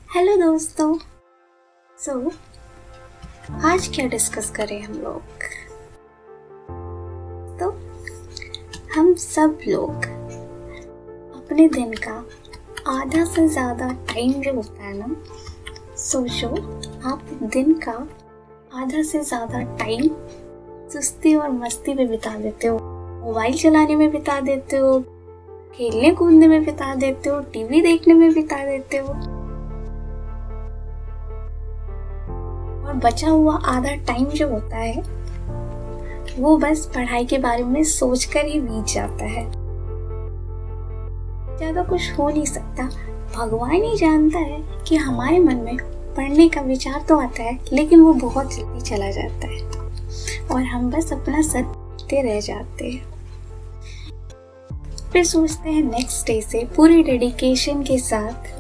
Hello दोस्तों। सो आज क्या डिस्कस करें हम लोग। तो हम सब लोग अपने दिन का आधा से ज़्यादा टाइम जो होता है ना, सोचो आप दिन का आधा से ज़्यादा टाइम सुस्ती और मस्ती में बिता देते हो, मोबाइल चलाने में बिता देते हो, खेलने कूदने में बिता देते हो, टीवी देखने में बिता देते हो, और बचा हुआ आधा टाइम जो होता है वो बस पढ़ाई के बारे में सोचकर ही बीत जाता है। ज्यादा कुछ हो नहीं सकता। भगवान ही जानता है कि हमारे मन में पढ़ने का विचार तो आता है, लेकिन वो बहुत जल्दी चला जाता है और हम बस अपना सर पीटते रह जाते हैं। फिर सोचते हैं नेक्स्ट डे से पूरे डेडिकेशन के साथ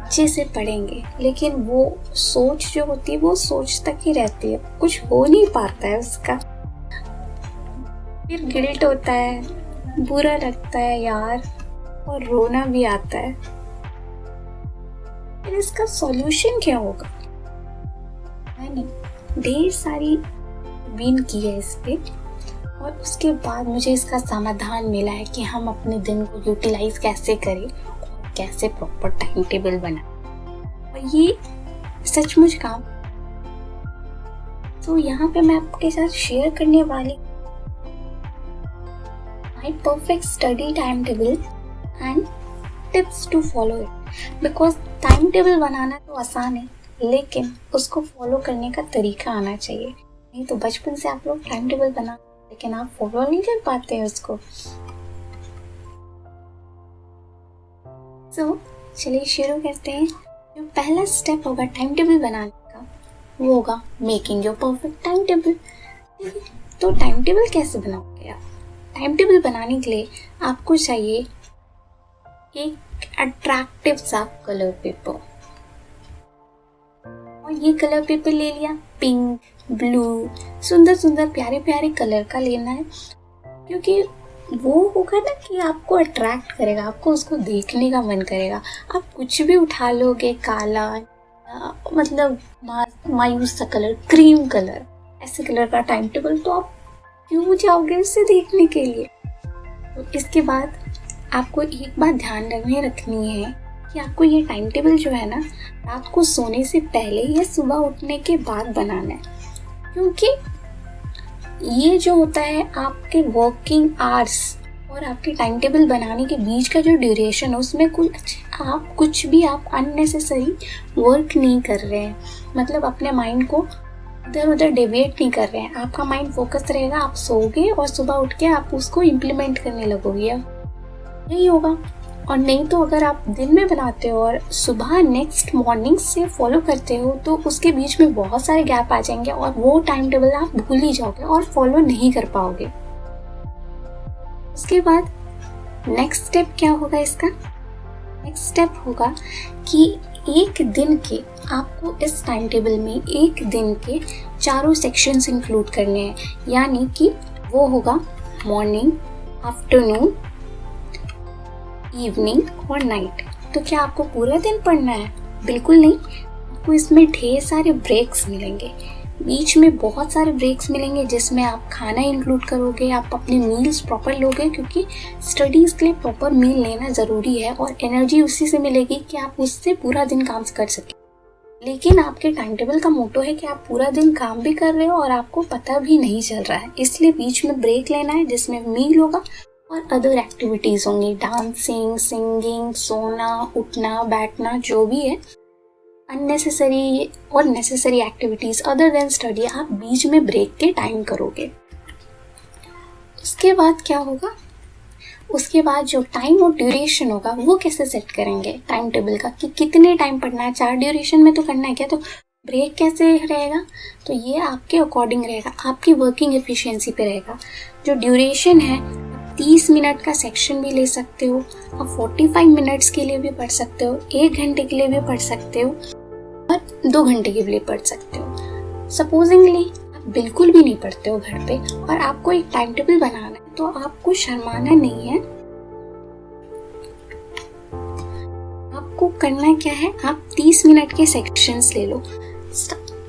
अच्छे से पढ़ेंगे, लेकिन वो सोच जो होती है वो सोच तक ही रहती है, कुछ हो नहीं पाता है उसका। फिर गिल्ट होता है, बुरा लगता है यार, और रोना भी आता है। फिर इसका सॉल्यूशन क्या होगा? मैंने ढेर सारी बीन की है इस पे, और उसके बाद मुझे इसका समाधान मिला है कि हम अपने दिन को यूटिलाइज कैसे करें, कैसे प्रॉपर टाइम टेबल बना, और ये सचमुच काम। तो यहाँ पे मैं आपके साथ शेयर करने वाली my perfect study time table and tips to follow it. Because time table बनाना तो आसान है, लेकिन उसको फॉलो करने का तरीका आना चाहिए। नहीं तो बचपन से आप लोग टाइम टेबल बना, लेकिन आप फॉलो नहीं कर पाते हैं उसको। तो चलिए शुरू करते हैं। जो पहला स्टेप होगा टाइम टेबल बनाने का, वो होगा making your perfect time table. तो टाइम टेबल कैसे बनाओगे आप? टाइम टेबल बनाने के लिए आपको चाहिए एक अट्रैक्टिव सा कलर पेपर, और ये कलर पेपर ले लिया पिंक, ब्लू, सुंदर सुंदर प्यारे प्यारे कलर का लेना है, क्योंकि वो होगा ना कि आपको अट्रैक्ट करेगा, आपको उसको देखने का मन करेगा। आप कुछ भी उठा लोगे, काला मतलब मायूस सा कलर, क्रीम कलर, ऐसे कलर का टाइम टेबल, तो आप क्यों जाओगे उसे देखने के लिए? तो इसके बाद आपको एक बात ध्यान रखनी है कि आपको ये टाइम टेबल जो है ना, रात को सोने से पहले या सुबह उठने के बाद बनाना है, क्योंकि ये जो होता है आपके वर्किंग आवर्स और आपके टाइम टेबल बनाने के बीच का जो ड्यूरेशन है, उसमें कुछ भी आप अननेसेसरी वर्क नहीं कर रहे हैं। मतलब अपने माइंड को इधर उधर डेविएट नहीं कर रहे हैं। आपका माइंड फोकस रहेगा, आप सोओगे और सुबह उठ के आप उसको इम्प्लीमेंट करने लगोगे, यही होगा। और नहीं तो अगर आप दिन में बनाते हो और सुबह नेक्स्ट मॉर्निंग से फॉलो करते हो, तो उसके बीच में बहुत सारे गैप आ जाएंगे और वो टाइम टेबल आप भूल ही जाओगे और फॉलो नहीं कर पाओगे। उसके बाद नेक्स्ट स्टेप क्या होगा इसका? नेक्स्ट स्टेप होगा कि एक दिन के आपको इस टाइम टेबल में एक दिन के 4 सेक्शंस इंक्लूड करने हैं, यानी कि वो होगा मॉर्निंग, आफ्टरनून, इवनिंग और नाइट। तो क्या आपको पूरा दिन पढ़ना है? बिल्कुल नहीं। आपको इसमें ढेर सारे ब्रेक्स मिलेंगे, बीच में बहुत सारे ब्रेक्स मिलेंगे, जिसमें आप खाना इंक्लूड करोगे, आप अपने मील्स प्रॉपर लोगे, क्योंकि स्टडीज़ के लिए प्रॉपर मील लेना ज़रूरी है, और एनर्जी उसी से मिलेगी कि आप उससे पूरा दिन काम कर सकें। लेकिन आपके टाइम टेबल का मोटो है कि आप पूरा दिन काम भी कर रहे हो और आपको पता भी नहीं चल रहा है, इसलिए बीच में ब्रेक लेना है, जिसमें मील होगा और अदर एक्टिविटीज़ होंगी, डांसिंग, सिंगिंग, सोना, उठना, बैठना, जो भी है अननेसेसरी और necessary activities other than study आप बीच में ब्रेक के टाइम करोगे। उसके बाद क्या होगा? उसके बाद जो टाइम और ड्यूरेशन होगा वो कैसे सेट करेंगे टाइम टेबल का, कि कितने टाइम पढ़ना है, 4 ड्यूरेशन में तो करना है क्या, तो ब्रेक कैसे रहेगा? तो ये आपके अकॉर्डिंग रहेगा, आपकी वर्किंग एफिशिएंसी पे रहेगा। जो ड्यूरेशन है, 30 मिनट का सेक्शन भी ले सकते हो, आप 45 मिनट्स के लिए भी पढ़ सकते हो, 1 घंटे के लिए भी पढ़ सकते हो, और 2 घंटे के लिए पढ़ सकते हो। सपोजिंगली आप बिल्कुल भी नहीं पढ़ते हो घर पे और आपको एक टाइम टेबल बनाना है, तो आपको शर्माना नहीं है, आपको करना क्या है, आप 30 मिनट के सेक्शंस ले लो।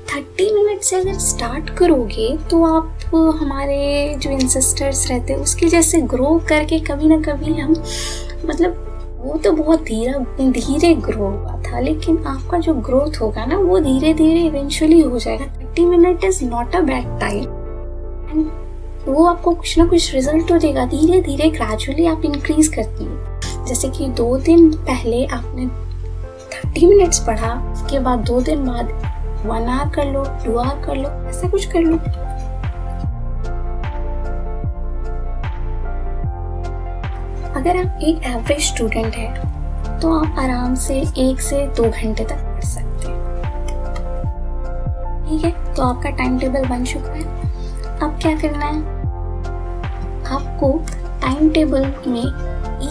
30 मिनट से अगर स्टार्ट करोगे तो आप हमारे जो इंसेस्टर्स रहते हैं उसके जैसे ग्रो करके कभी ना कभी हम, मतलब वो तो बहुत धीरे ग्रो हुआ था, लेकिन आपका जो ग्रोथ होगा ना वो धीरे धीरे इवेंचुअली हो जाएगा। 30 minute is not a bad time and वो आपको कुछ ना कुछ रिजल्ट हो देगा। धीरे धीरे ग्रेजुअली आप इंक्रीज करती है। जैसे कि 2 दिन पहले आपने 30 मिनट्स पढ़ा, उसके बाद 2 दिन बाद 1 आवर कर लो, 2 आवर कर लो, ऐसा कुछ कर लो। अगर आप एक एवरेज स्टूडेंट है तो आप आराम से 1 से 2 घंटे तक पढ़ सकते हैं। ठीक है, तो आपका टाइम टेबल बन चुका है। अब क्या करना है, आपको टाइम टेबल में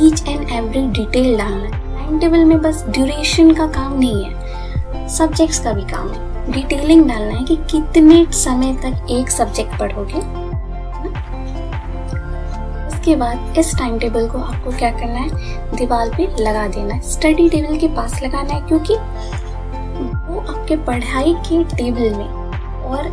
ईच एंड एवरी डिटेल डालना है। टाइम टेबल में बस ड्यूरेशन का काम नहीं है, सब्जेक्ट्स का भी काम है। डिटेलिंग डालना है कि कितने समय तक एक सब्जेक्ट पढ़ोगे। उसके बाद इस टाइम टेबल को आपको क्या करना है, दीवार पे लगा देना है, स्टडी टेबल के पास लगाना है, क्योंकि वो आपके पढ़ाई के टेबल में और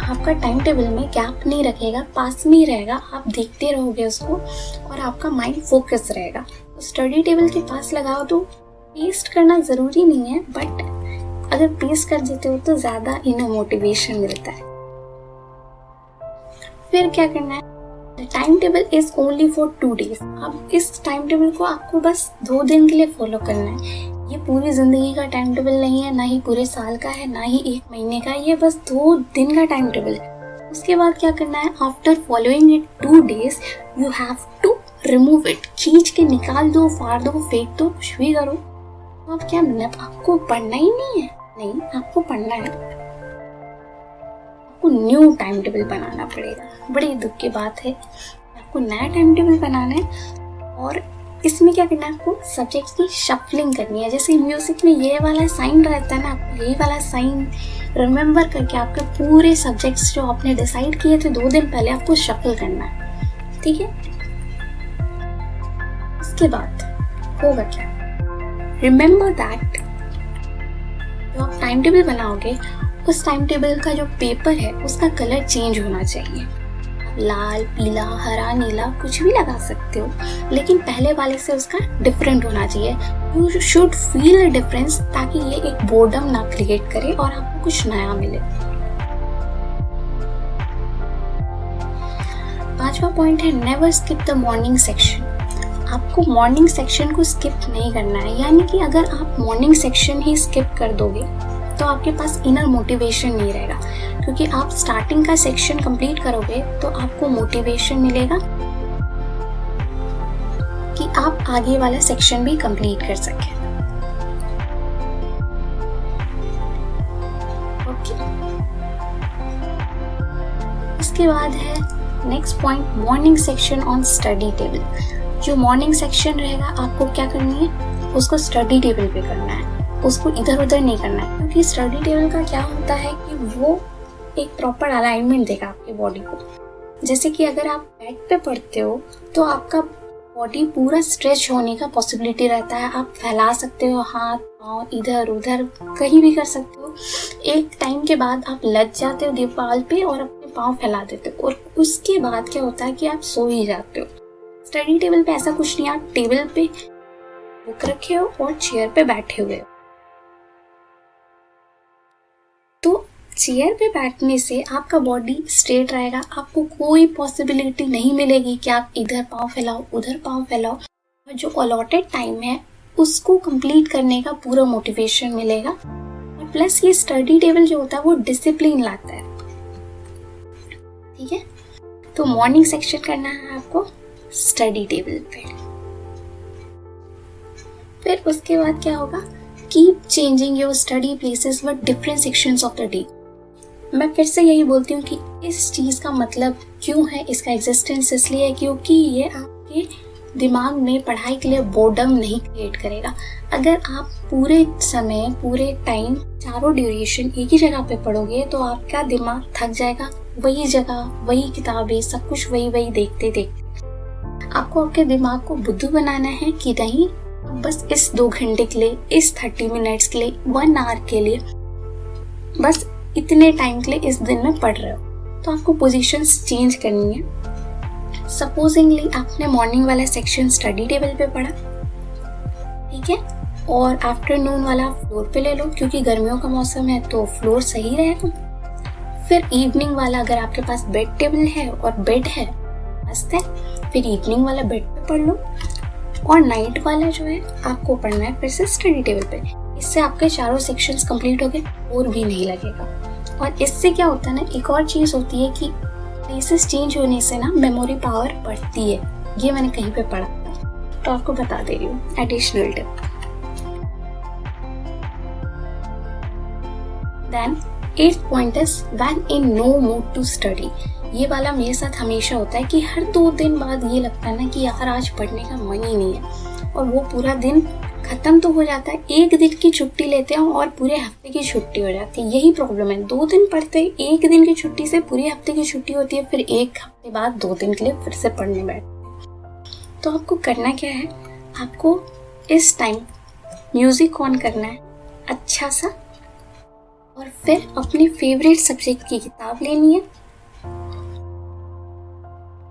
आपका टाइम टेबल में गैप नहीं रखेगा, पास में ही रहेगा। आप देखते रहोगे उसको और आपका माइंड फोकस रहेगा। तो स्टडी टेबल के पास लगाओ तो पेस्ट करना ज़रूरी नहीं है, बट अगर पेस्ट कर देते हो तो ज़्यादा इनर मोटिवेशन मिलता है। फिर क्या करना है, time table is only for 2 days। अब इस टाइम टेबल को आपको बस 2 दिन के लिए फॉलो करना है। ये पूरी जिंदगी का टाइम टेबल नहीं है, ना ही पूरे साल का है, ना ही 1 महीने का, ये बस 2 दिन का टाइम टेबल है। उसके बाद क्या करना है, after following it 2 days you have to remove it. खींच के निकाल दो, फाड़ दो, फेंक दो, कुछ भी करो। तो अब क्या, आपको पढ़ना ही नहीं है? नहीं, आपको पढ़ना है। आपको न्यू टाइम टेबल बनाना पड़ेगा। बड़ी दुख की बात है, आपको नया टाइम टेबल बनाना है। और इसमें क्या करना है, आपको सब्जेक्ट्स की शफलिंग करनी है। जैसे म्यूजिक में ये वाला साइन रहता है ना, आपको यही वाला साइन रिमेम्बर करके आपके पूरे सब्जेक्ट्स जो आपने डिसाइड किए थे 2 दिन पहले, आपको शफल करना है। ठीक है, उसके बाद होगा क्या, रिमेम्बर दैट जो आप टाइम टेबल बनाओगे उस टाइम टेबल का जो पेपर है उसका कलर चेंज होना चाहिए। लाल, पीला, हरा, नीला कुछ भी लगा सकते हो, लेकिन पहले वाले से उसका डिफरेंट होना चाहिए। You should feel a difference, ताकि ये एक बोर्डम ना क्रिएट करे और आपको कुछ नया मिले। 5वां पॉइंट है, never skip the morning section. आपको मॉर्निंग सेक्शन को स्किप नहीं करना है। यानी कि अगर आप मॉर्निंग सेक्शन ही स्किप कर दोगे तो आपके पास इनर मोटिवेशन नहीं रहेगा, क्योंकि आप स्टार्टिंग का सेक्शन कंप्लीट करोगे तो आपको मोटिवेशन मिलेगा कि आप आगे वाला सेक्शन भी कंप्लीट कर सकें। ओके, इसके बाद है next point, morning section on study table. जो मॉर्निंग सेक्शन रहेगा आपको क्या करनी है, उसको स्टडी टेबल पे करना है, उसको इधर उधर नहीं करना है। क्योंकि स्टडी टेबल का क्या होता है कि वो एक प्रॉपर अलाइनमेंट देगा आपकी बॉडी को। जैसे कि अगर आप बेड पे पढ़ते हो तो आपका बॉडी पूरा स्ट्रेच होने का पॉसिबिलिटी रहता है। आप फैला सकते हो हाथ पाँव, इधर उधर कहीं भी कर सकते हो। एक टाइम के बाद आप लग जाते हो दीवार पे और अपने पाँव फैला देते हो, और उसके बाद क्या होता है कि आप सो ही जाते हो। स्टडी टेबल पे ऐसा कुछ नहीं, आप टेबल पे बुक रखे हो और चेयर पे बैठे हुए हो। तो चेयर पे बैठने से आपका बॉडी स्ट्रेट रहेगा, आपको कोई पॉसिबिलिटी नहीं मिलेगी कि आप इधर पाँव फैलाओ उधर पाँव फैलाओ। और जो अलॉटेड टाइम है उसको कंप्लीट करने का पूरा मोटिवेशन मिलेगा। और प्लस ये स्टडी टेबल जो होता है वो डिसिप्लिन लाता है। ठीक है, तो मॉर्निंग सेक्शन करना है आपको स्टडी टेबल पे। फिर उसके बाद क्या होगा, keep changing your study places with different sections of the day. मैं फिर से यही बोलती हूँ कि इस चीज़ का मतलब क्यों है, इसका एग्जिस्टेंस इसलिए है क्योंकि ये आपके दिमाग में पढ़ाई के लिए बोर्डम नहीं क्रिएट करेगा। अगर आप पूरे समय पूरे टाइम चारों ड्यूरेशन एक ही जगह पे पढ़ोगे तो आपका दिमाग थक जाएगा। वही जगह, वही किताबें, सब कुछ वही वही देखते देखते। आपको आपके दिमाग को बुद्धू बनाना है कि नहीं, बस इस 2 घंटे के लिए, इस 30 मिनट्स के लिए, 1 आवर के लिए, बस इतने टाइम के लिए इस दिन में पढ़ रहे हो, तो आपको पोजीशंस चेंज करनी है। सपोजिंगली आपने मॉर्निंग वाला सेक्शन स्टडी टेबल पे पढ़ा, ठीक है, और आफ्टरनून वाला फ्लोर पे ले लो, क्योंकि गर्मियों का मौसम है तो फ्लोर सही रहेगा। फिर इवनिंग वाला अगर आपके पास बेड टेबल है और बेड है, मस्त है, फिर इवनिंग वाला बेड पे पढ़ लो, और नाइट वाला जो है आपको पढ़ना है फिर से स्टडी टेबल पे। इससे आपके चारों सेक्शंस कंप्लीट हो गए, और भी नहीं लगेगा। और इससे क्या होता है ना, एक और चीज़ होती है कि प्लेसेस चेंज होने से ना मेमोरी पावर बढ़ती है। ये मैंने कहीं पे पढ़ा था, तो आपको बता दे रही हूँ additional tip. Then 8th point is when in no mood to study. ये वाला मेरे साथ हमेशा होता है कि हर 2 दिन बाद ये लगता है ना कि यार आज पढ़ने का मन ही नहीं है, और वो पूरा दिन खत्म तो हो जाता है, 1 दिन की छुट्टी लेते हैं और पूरे हफ्ते की छुट्टी हो जाती है। यही प्रॉब्लम है, 2 दिन पढ़ते हैं, 1 दिन की छुट्टी से पूरे हफ्ते की छुट्टी होती है, फिर 1 हफ्ते बाद 2 दिन के लिए फिर से पढ़ने बैठते। तो आपको करना क्या है, आपको इस टाइम म्यूजिक ऑन करना है अच्छा सा, और फिर अपनी फेवरेट सब्जेक्ट की किताब लेनी है,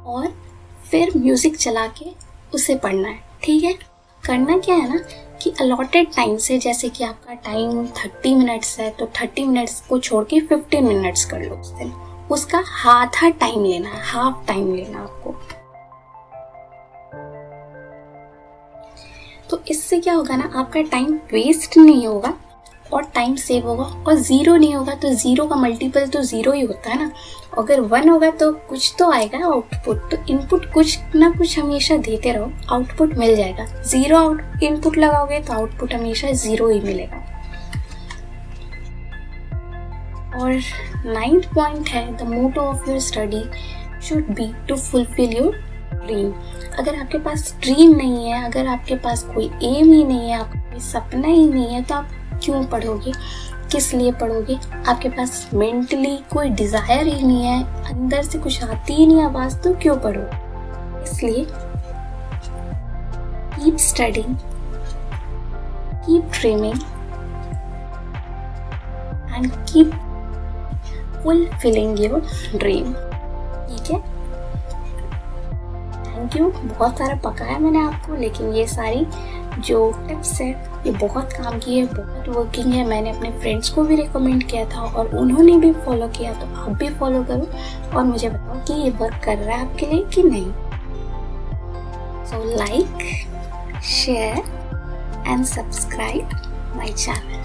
और फिर म्यूजिक चला के उसे पढ़ना है, ठीक है। करना क्या है ना कि अलॉटेड टाइम से, जैसे कि आपका टाइम 30 मिनट्स है तो 30 मिनट्स को छोड़ के 15 मिनट्स कर लो उस दिन। उसका आधा टाइम लेना है, हाफ टाइम लेना आपको। तो इससे क्या होगा ना, आपका टाइम वेस्ट नहीं होगा और टाइम सेव होगा, और 0 नहीं होगा तो 0 का मल्टीपल तो 0 ही होता है ना। अगर 1 होगा तो कुछ तो आएगा आउटपुट, तो इनपुट कुछ ना कुछ हमेशा देते रहो, आउटपुट मिल जाएगा। 0 इनपुट लगाओगे तो आउटपुट हमेशा 0 ही मिलेगा। और 9th पॉइंट है, the motto of your study should be to fulfil your dream. अगर आपके पास ड्रीम नहीं है, अगर आपके पास कोई एम ही नहीं है, आपका कोई सपना ही नहीं है, तो आप क्यों पढ़ोगे, किस लिए पढ़ोगे? आपके पास मेंटली कोई डिजायर ही नहीं है, अंदर से कुछ आती ही नहीं आवाज, तो क्यों पढ़ोगे? इसलिए keep studying, keep dreaming and keep fulfilling your dream, ठीक है। Thank you. बहुत सारा पकाया मैंने आपको, लेकिन ये सारी जो टिप्स है ये बहुत काम की है, बहुत वर्किंग है। मैंने अपने फ्रेंड्स को भी रिकमेंड किया था और उन्होंने भी फॉलो किया, तो आप भी फॉलो करो और मुझे बताओ कि ये वर्क कर रहा है आपके लिए कि नहीं। So like, share and subscribe my channel.